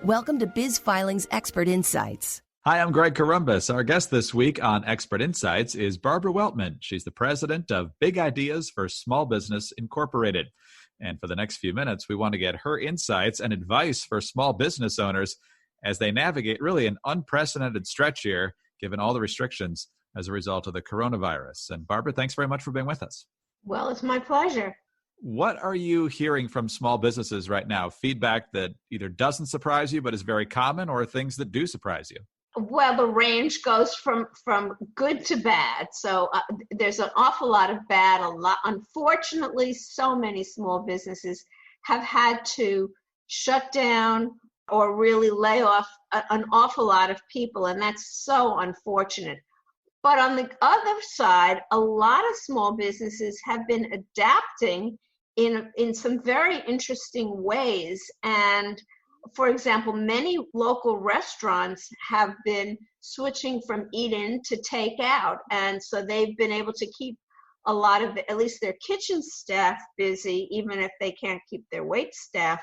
Welcome to Biz Filing's Expert Insights. Hi, I'm Greg Corombos. Our guest this week on Expert Insights is Barbara Weltman. She's the president of Big Ideas for Small Business Incorporated. And for the next few minutes, we want to get her insights and advice for small business owners as they navigate really an unprecedented stretch here, given all the restrictions as a result of the coronavirus. And Barbara, thanks very much for being with us. Well, it's my pleasure. What are you hearing from small businesses right now? Feedback that either doesn't surprise you but is very common, or things that do surprise you? Well, the range goes from good to bad. So there's an awful lot of bad. Unfortunately, so many small businesses have had to shut down or really lay off an awful lot of people, and that's so unfortunate. But on the other side, a lot of small businesses have been adapting in some very interesting ways. And for example, many local restaurants have been switching from eat-in to take-out. And so they've been able to keep a lot of, at least their kitchen staff busy, even if they can't keep their wait staff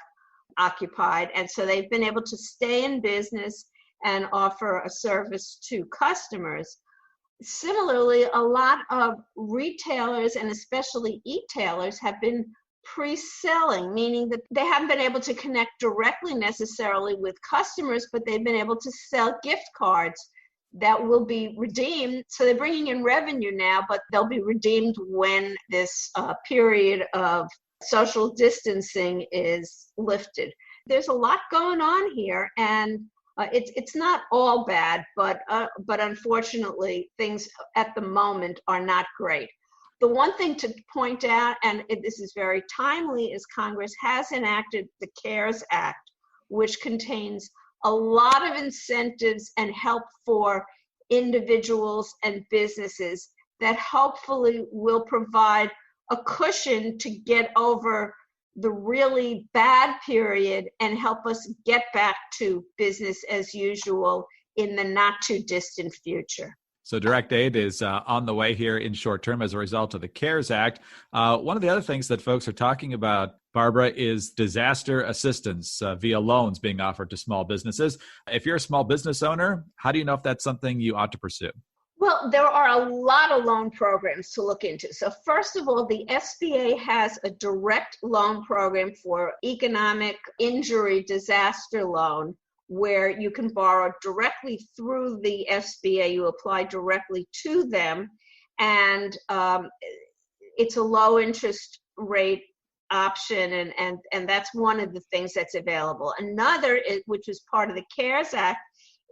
occupied. And so they've been able to stay in business and offer a service to customers. Similarly, a lot of retailers and especially e-tailers have been pre-selling, meaning that they haven't been able to connect directly necessarily with customers, but they've been able to sell gift cards that will be redeemed. So they're bringing in revenue now, but they'll be redeemed when this period of social distancing is lifted. There's a lot going on here, and it's not all bad, but unfortunately, things at the moment are not great. The one thing to point out, and this is very timely, is Congress has enacted the CARES Act, which contains a lot of incentives and help for individuals and businesses that hopefully will provide a cushion to get over the really bad period and help us get back to business as usual in the not too distant future. So direct aid is on the way here in short term as a result of the CARES Act. One of the other things that folks are talking about, Barbara, is disaster assistance via loans being offered to small businesses. If you're a small business owner, how do you know if that's something you ought to pursue? Well, there are a lot of loan programs to look into. So first of all, the SBA has a direct loan program for economic injury disaster loan, where you can borrow directly through the SBA. You apply directly to them, and it's a low interest rate option, and that's one of the things that's available. Another, which is part of the CARES Act,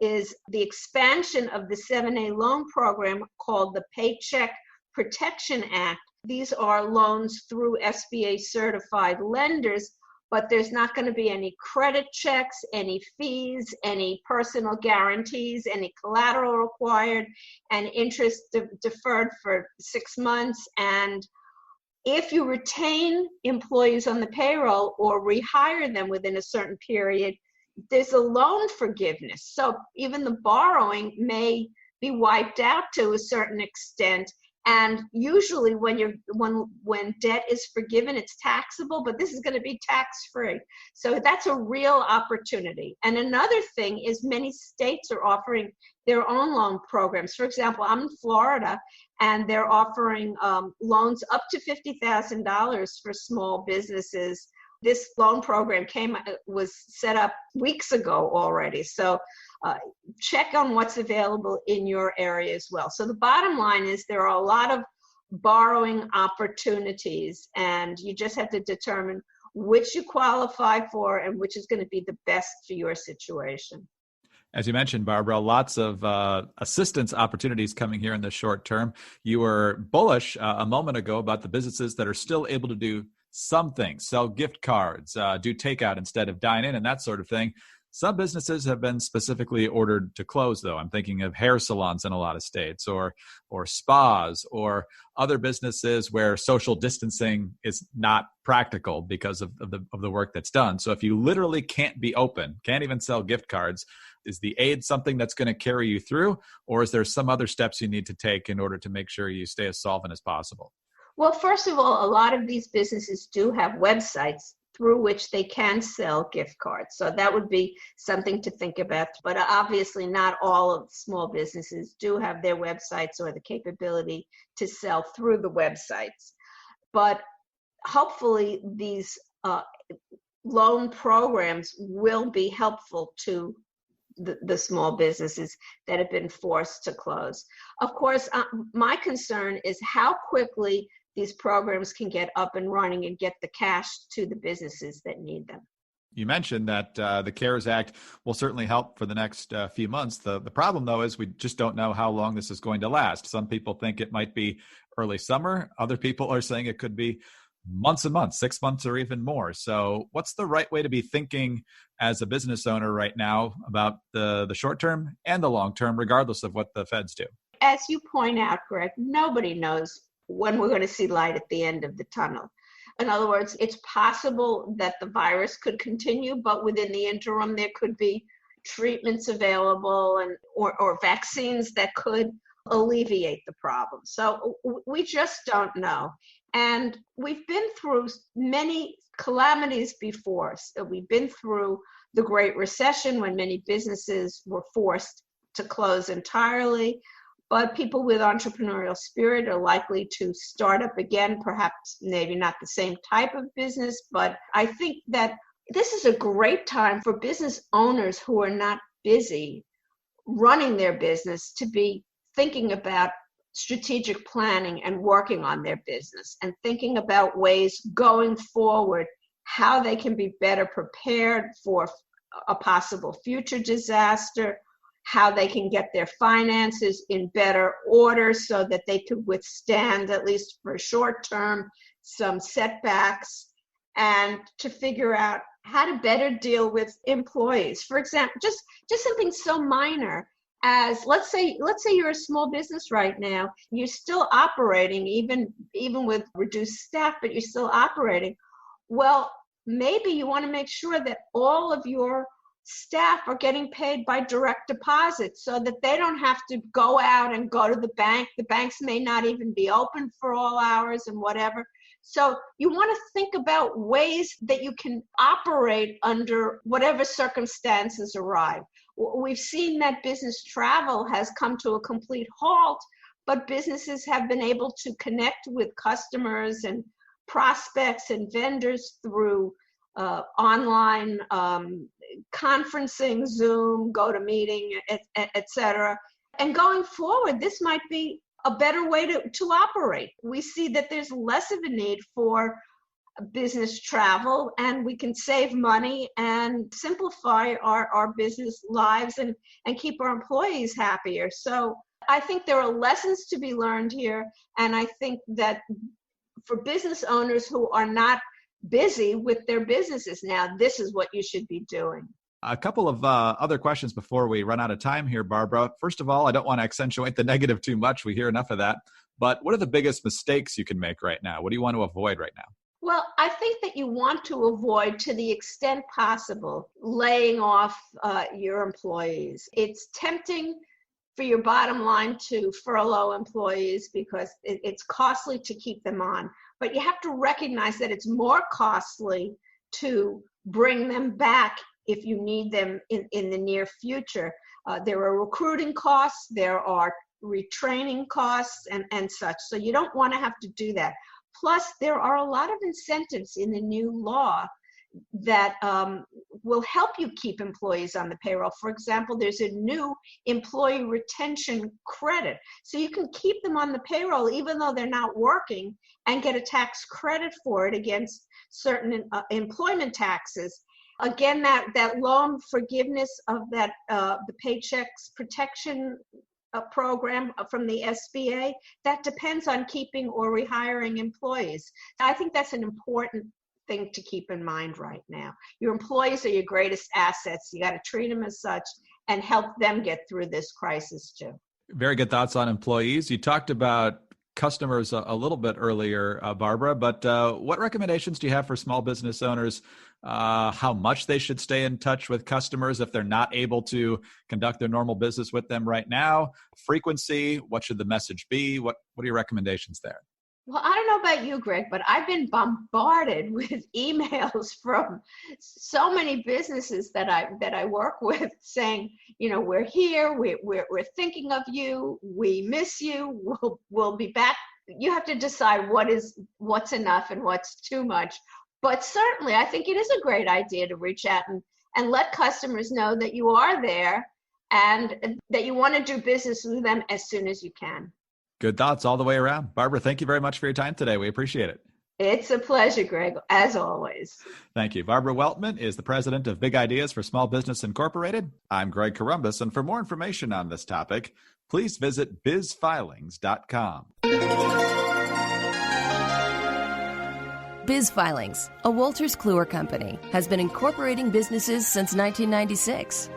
is the expansion of the 7A loan program called the Paycheck Protection Act. These are loans through SBA certified lenders, but there's not going to be any credit checks, any fees, any personal guarantees, any collateral required, and interest deferred for 6 months. And if you retain employees on the payroll or rehire them within a certain period, there's a loan forgiveness. So even the borrowing may be wiped out to a certain extent. And usually when debt is forgiven, it's taxable, but this is going to be tax-free. So that's a real opportunity. And another thing is many states are offering their own loan programs. For example, I'm in Florida, and they're offering loans up to $50,000 for small businesses. This loan program was set up weeks ago already. So check on what's available in your area as well. So the bottom line is there are a lot of borrowing opportunities, and you just have to determine which you qualify for and which is going to be the best for your situation. As you mentioned, Barbara, lots of assistance opportunities coming here in the short term. You were bullish a moment ago about the businesses that are still able to do some things, sell gift cards, do takeout instead of dine in and that sort of thing. Some businesses have been specifically ordered to close, though. I'm thinking of hair salons in a lot of states, or spas, or other businesses where social distancing is not practical because of the work that's done. So if you literally can't be open, can't even sell gift cards, is the aid something that's going to carry you through, or is there some other steps you need to take in order to make sure you stay as solvent as possible? Well, first of all, a lot of these businesses do have websites through which they can sell gift cards. So that would be something to think about. But obviously not all of small businesses do have their websites or the capability to sell through the websites. But hopefully these loan programs will be helpful to the small businesses that have been forced to close. Of course, my concern is how quickly these programs can get up and running and get the cash to the businesses that need them. You mentioned that the CARES Act will certainly help for the next few months. The problem, though, is we just don't know how long this is going to last. Some people think it might be early summer. Other people are saying it could be months and months, 6 months or even more. So what's the right way to be thinking as a business owner right now about the short term and the long term, regardless of what the feds do? As you point out, Greg, nobody knows when we're going to see light at the end of the tunnel. In other words, it's possible that the virus could continue, but within the interim, there could be treatments available or vaccines that could alleviate the problem. So we just don't know. And we've been through many calamities before. So we've been through the Great Recession when many businesses were forced to close entirely. But people with entrepreneurial spirit are likely to start up again, perhaps maybe not the same type of business. But I think that this is a great time for business owners who are not busy running their business to be thinking about strategic planning and working on their business and thinking about ways going forward, how they can be better prepared for a possible future disaster, how they can get their finances in better order so that they could withstand, at least for short term, some setbacks, and to figure out how to better deal with employees. For example, just something so minor as let's say you're a small business right now, you're still operating even with reduced staff, but you're still operating. Well, maybe you want to make sure that all of your staff are getting paid by direct deposit so that they don't have to go out and go to the bank. The banks may not even be open for all hours and whatever. So you want to think about ways that you can operate under whatever circumstances arrive. We've seen that business travel has come to a complete halt, but businesses have been able to connect with customers and prospects and vendors through online conferencing, Zoom, GoToMeeting, et cetera. And going forward, this might be a better way to operate. We see that there's less of a need for business travel, and we can save money and simplify our business lives and keep our employees happier. So I think there are lessons to be learned here. And I think that for business owners who are not busy with their businesses now, this is what you should be doing. A couple of other questions before we run out of time here, Barbara. First of all, I don't want to accentuate the negative too much. We hear enough of that. But what are the biggest mistakes you can make right now? What do you want to avoid right now? Well, I think that you want to avoid, to the extent possible, laying off your employees. It's tempting for your bottom line to furlough employees because it's costly to keep them on. But you have to recognize that it's more costly to bring them back if you need them in the near future. There are recruiting costs, there are retraining costs and such. So you don't want to have to do that. Plus, there are a lot of incentives in the new law that will help you keep employees on the payroll. For example, there's a new employee retention credit. So you can keep them on the payroll even though they're not working and get a tax credit for it against certain employment taxes. Again, that loan forgiveness of that the Paychecks Protection program from the SBA, that depends on keeping or rehiring employees. I think that's an important thing to keep in mind right now. Your employees are your greatest assets. You got to treat them as such and help them get through this crisis too. Very good thoughts on employees. You talked about customers a little bit earlier, Barbara, but what recommendations do you have for small business owners? How much they should stay in touch with customers if they're not able to conduct their normal business with them right now? Frequency, what should the message be? What are your recommendations there? Well, I don't know about you, Greg, but I've been bombarded with emails from so many businesses that I work with saying, we're here, we're thinking of you, we miss you, we'll be back. You have to decide what's enough and what's too much. But certainly, I think it is a great idea to reach out and let customers know that you are there and that you want to do business with them as soon as you can. Good thoughts all the way around. Barbara, thank you very much for your time today. We appreciate it. It's a pleasure, Greg, as always. Thank you. Barbara Weltman is the president of Big Ideas for Small Business Incorporated. I'm Greg Corombos, and for more information on this topic, please visit bizfilings.com. Biz Filings, a Wolters Kluwer company, has been incorporating businesses since 1996.